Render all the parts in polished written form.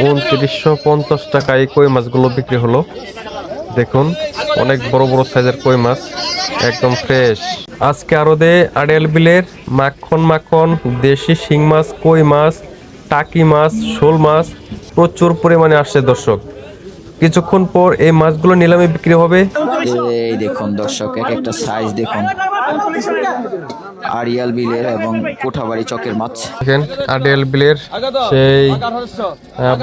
2950 টাকায় কই মাছগুলো বিক্রি হলো। দেখুন অনেক বড় বড় সাইজের কই মাছ, একদম ফ্রেশ। আজকে আরদে আড়িয়াল বিলের মাখন মাখন দেশি শিং মাছ, কই মাছ, টাকি মাছ, শোল মাছ প্রচুর পরিমাণে আসছে দর্শক। কিছুক্ষণ পর এই মাছগুলো নিলামে বিক্রি হবে। এই দেখুন দর্শক, এক একটা সাইজ দেখুন, আড়িয়াল বিলের এবং কোঠাবাড়ি চকের মাছ। দেখেন আড়িয়াল বিলের সেই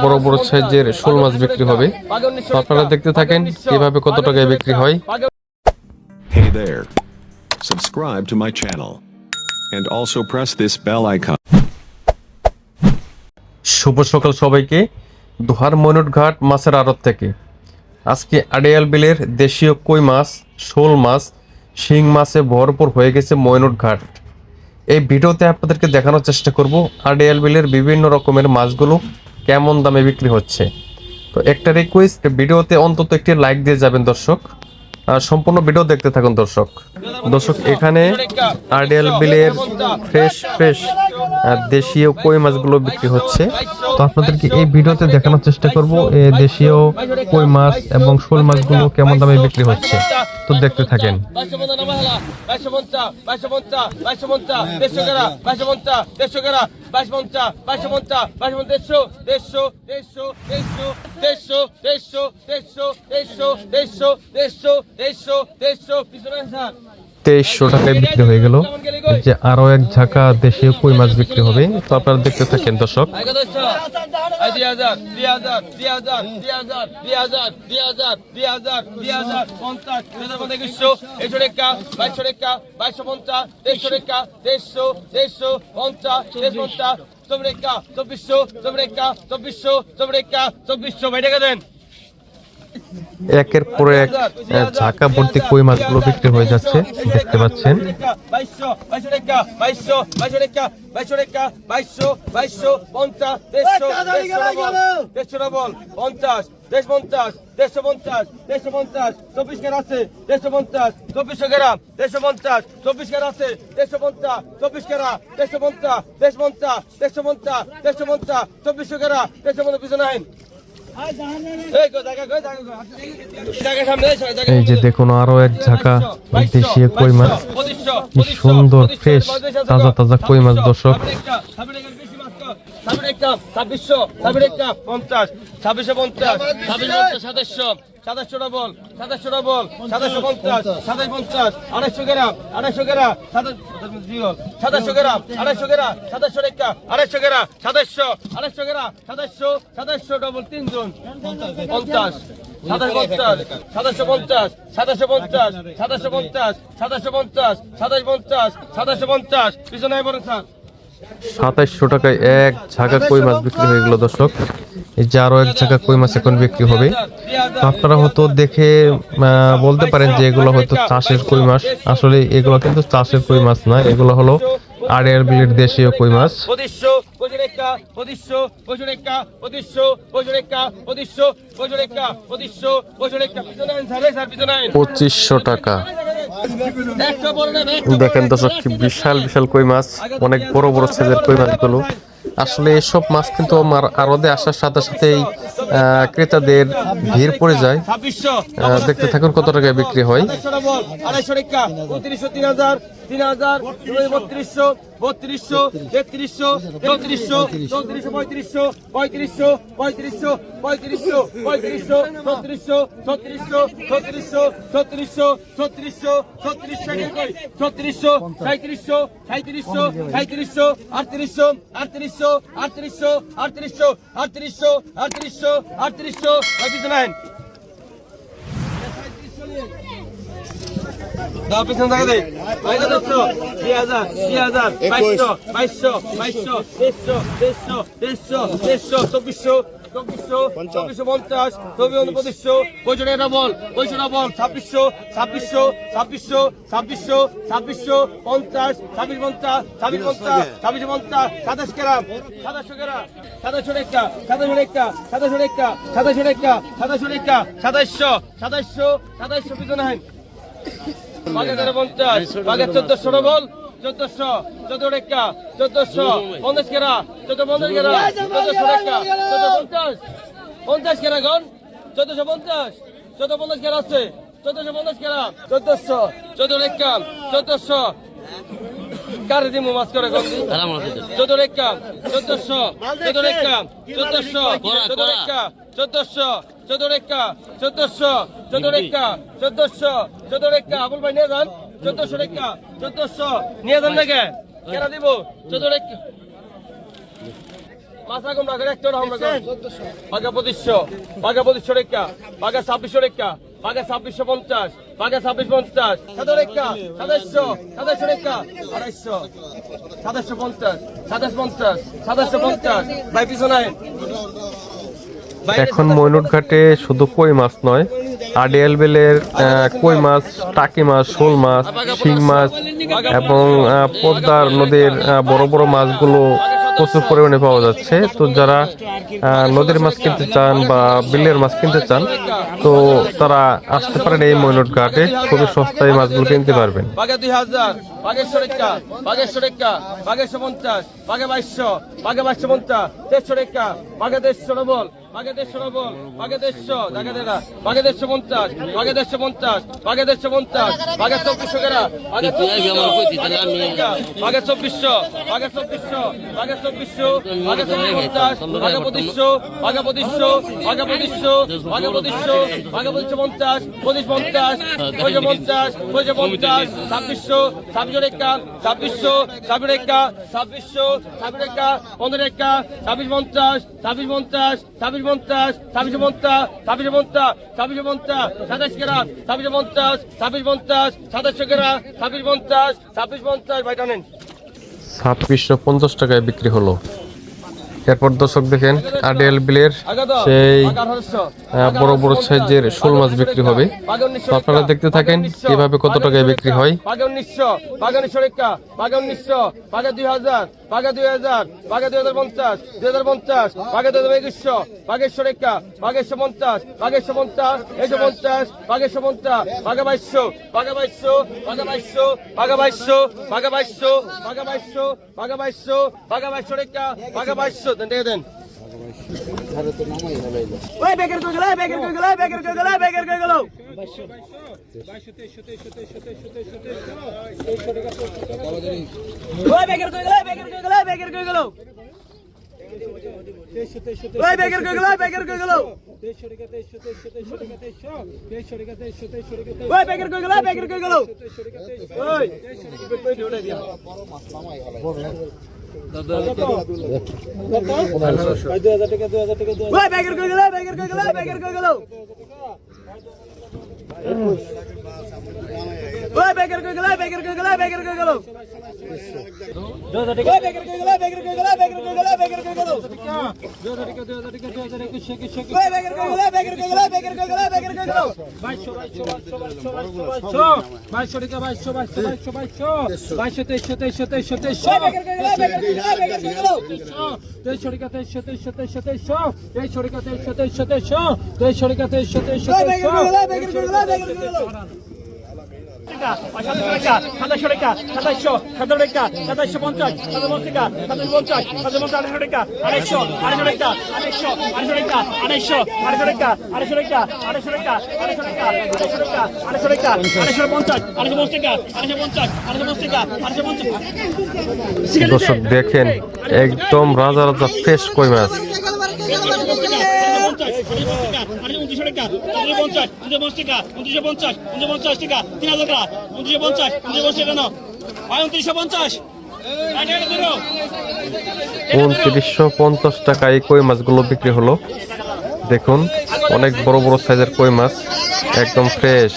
বড় বড় সাইজের শোল মাছ বিক্রি হবে। তো আপনারা দেখতে থাকেন কিভাবে কত টাকায় বিক্রি হয়। Hey there. Subscribe to my channel. And also press this bell icon. শুভ সকাল সবাইকে। দোহার ময়নটঘাট মাছের আড়ত থেকে আজকে আড়িয়াল বিলের দেশীয় কই মাছ, শোল মাছ, শিং মাছে ভরপুর হয়ে গেছে ময়নটঘাট। এই ভিডিওতে আপনাদেরকে দেখানোর চেষ্টা করব আড়িয়াল বিলের বিভিন্ন রকমের মাছগুলো কেমন দামে বিক্রি হচ্ছে। তো একটা রিকোয়েস্ট, ভিডিওতে অন্তত একটি লাইক দিয়ে যাবেন দর্শক, আর সম্পূর্ণ ভিডিও দেখতে থাকুন দর্শক। এখানে আড়িয়াল বিলের ফ্রেশ দেশীয় কই মাছগুলো বিক্রি হচ্ছে। তো আপনাদেরকে এই ভিডিওতে দেখানোর চেষ্টা করব এই দেশীয় কই মাছ এবং শোল মাছগুলো কেমন দামে বিক্রি হচ্ছে। তো দেখতে থাকেন। তেইশশো টাকায় বিক্রি হয়ে গেল। যে আরো এক ঝাঁকা দেশীয় কই মাছ বিক্রি হবে। তো আপনারা দেখতে থাকেন দর্শক। একের পর এক ঝাঁকা ভর্তি কই মাছগুলো বিক্রি হয়ে যাচ্ছে, দেখতে পাচ্ছেন। এই যে দেখুন আরো এক ঝাঁকা দেশীয় কই মাছ, কি সুন্দর ফ্রেশ তাজা তাজা কই মাছ দর্শক। সাতাইশশো টাকায় এক ঝাঁকা কই মাছ বিক্রি হয়ে গেল দর্শক। এই যে আরো এক ঝাঁকা কই মাছ এখন বিক্রি হবে। আপনারা হয়তো দেখে বলতে পারেন যে এগুলো হয়তো চাষের কই মাছ, আসলে এগুলো কিন্তু চাষের কই মাছ না, এগুলো হলো আড়িয়াল বিলের দেশীয় কই মাছ। 2500 টাকা। দেখেন দর্শক কি বিশাল বিশাল কই মাছ, অনেক বড় বড় সাইজের কই মাছগুলো। আসলে এসব মাছ কিন্তু আমার আড়তে আসার সাথে সাথেই ক্রেতাদের ভিড় পড়ে যায়। দেখতে থাকুন কত টাকায় বিক্রি হয়। 1400 14 টাকা 1400 50 কেরা 1450 কেরা 1400 টাকা 1450 50 কেরা গন 1450 1450 কেরা আছে 1450 কেরা 1400 14 টাকা 1400 কার দিমু মাছ করে গন 14 টাকা 1400 14 টাকা 1400 14 টাকা 1400 14 টাকা 1400 14 টাকা 1400 14 টাকা আবুল ভাই নিয়ে যান 1400 টাকা 1400 নিয়ে যান নাকি কেনা দিব 14 টাকা মাছা কম রাখেন একটা আমরা বাগা 2500 বাগা 2500 টাকা বাগা 2600 টাকা বাগা 2650 বাগা 2650 17 টাকা 2700 2700 টাকা 250 2750 2750 2750 ভাই পিছনে এখন ময়নুট ঘাটে শুধু কই মাছ নয়, আড়িয়াল বিলের কই মাছ, টাকি মাছ, শোল মাছ, শিং মাছ এবং পদ্মার নদীর বড় বড় মাছগুলো প্রচুর পরিমাণে পাওয়া যাচ্ছে। তো যারা নদীর মাছ কিনতে চান বা বিলের মাছ কিনতে চান তো তারা আসতে পারেন এই ময়নুট ঘাটে, খুবই সস্তায় মাছগুলো কিনতে পারবেন। বাগা 2000 বাগা 100 টাকা বাগা 100 টাকা বাগা 150 বাগা 2200 বাগা 2250 150 টাকা বাগা 150 ডবল বাগা 150 ডবল বাগা 150 টাকা দেনা বাগা 150 বাগা 150 বাগা 150 বাগা 2400 টাকা বাগা 2400 বাগা 2400 বাগা 2400 বাগা 2400 বাগা 50 বাগা 2500 বাগা 2500 বাগা 2500 বাগা 2500 বাগা 2550 2550 50 50 2600 26 টাকা 2600 27 টাকা 2600 27 টাকা 15 টাকা 2650 2650 2650 2650 2650 2650 27 কেরা 2650 2650 27 কেরা 2650 2650 ভাই টানেন 2650 টাকায় বিক্রি হলো। এরপর দর্শক দেখেন আড়িয়াল বিলের সেই বড় বড় সাইজের শোল মাছ বিক্রি হবে। তো আপনারা দেখতে থাকেন কিভাবে কত টাকায় বিক্রি হয়। বাগা 1900 বাগা 1900 টাকা বাগা 1900 বাগা 2000 বাগা 2000 বাগা 2050 2050 বাগা 2100 বাগা 100 টাকা বাগা 150 বাগা 150 150 বাগা 150 বাগা 2200 বাগা 2200 বাগা 2200 বাগা 2200 বাগা 2200 বাগা 2200 বাগা 2200 বাগা 2200 টাকা বাগা 2200 দেন দেন ওই বেকের কই গেল বেকের কই গেল বেকের কই গেল বেকের কই গেল 2200 ওই বেকের কই গেল বেকের কই গেল বেকের কই গেল ওই বেকের কই গেল বেকের কই গেল 2300 টাকা 2300 টাকা 2300 ওই বেকের কই গেল বেকের কই গেল ওই কই ঢোড়া দিয়া ওই বেকের কই গেল বেকের কই গেল বেকের কই গেল ওই বেকের কই গেল বেকের কই গেল বেকের কই গেল 2000 টাকা ওই বেকের কই গেল বেকের কই গেল বেকের কই গেল বেকের কই গেল 2000 টাকা 2000 টাকা 2021 ওই বেকের কই গেল বেকের কই গেল বেকের কই গেল বেকের কই গেল 2200 টাকা 2200 2300 বেকের কই গেল বেকের কই গেল বেকের কই গেল 2300 টাকা 2300 টাকা 2300 টাকা 2300 বেকের কই গেল বেকের কই গেল বেকের কই গেল 27 টাকা 27 টাকা 2700 17 টাকা 2750 27 টাকা 2750 27 টাকা 250 টাকা 250 টাকা 250 টাকা 250 টাকা 250 টাকা 250 টাকা 250 টাকা 250 টাকা 250 টাকা 250 টাকা 250 দর্শক দেখেন একদম রাজা রাজা ফ্রেশ কই মাছ। 2950 টাকায় কই মাছগুলো বিক্রি হলো। দেখুন অনেক বড় বড় সাইজের কই মাছ, একদম ফ্রেশ।